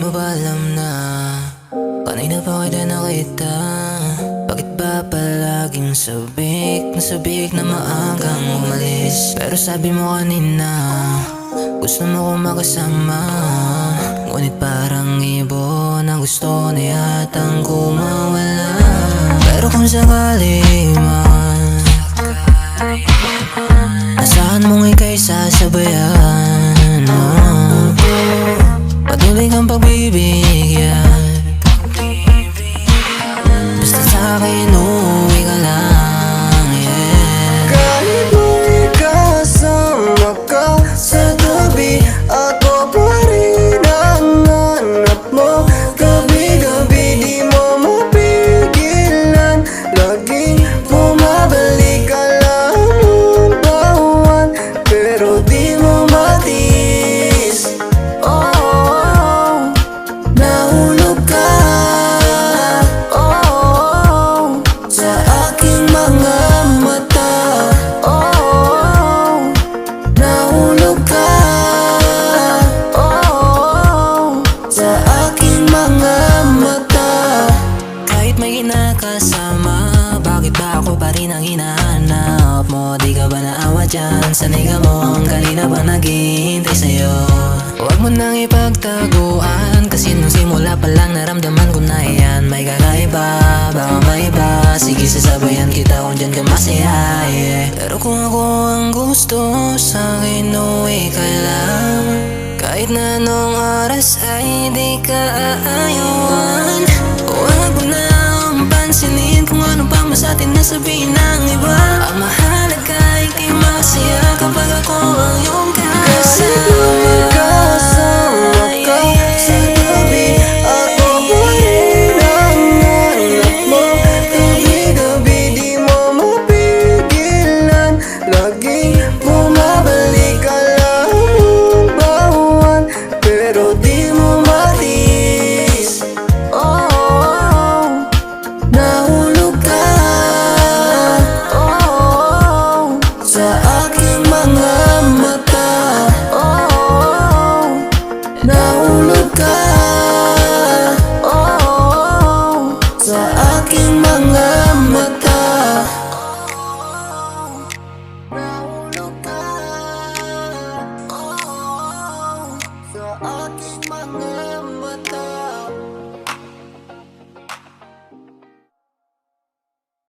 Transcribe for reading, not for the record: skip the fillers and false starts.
mo ba alam na kanina pa kita nakita? Bakit ba palaging sabik na maagang umalis? Pero sabi mo kanina gusto mo kong makasama, ngunit parang ibon ang gusto na yatang kumawala. Pero kung sakali man asahan mong ika'y sasabayan, patuloy kang pagbibigyan. Basta sa'kin uuwi ka lang, yeah. Kahit mo'y kasama ka sa tabi, ako pa rin ang hanap mo. Gabi-gabi di mo mapigilan, laging bumabalik alam mong bawan, pero di mo matiis. Oh, nahulog ka, oh, sa aking mga mata. Oh, nahulog ka, oh, sa aking mga mata. Kahit may kinakasama, bakit ba ako pa rin ang hinahanap mo? Di ka ba naawa dyan? Sanay ka mo ang kanina pa naghihintay sa'yo. Huwag mo nang ipagtaguan, kasi nung simula pa lang naramdaman ko na yan. May kakaiba, baka may iba, sige sasabayan kita kung dyan ka masaya, yeah. Pero kung ako ang gusto, sa'kin uwi ka lang. Kahit na anong oras ay di ka aayawan. Huwag mo na akong pansinin kung ano pa mas atin na sabihin ng iba. Ang mahalaga ay kayo masaya kapag ako ang iyong Kahit mo'y kasama. kasama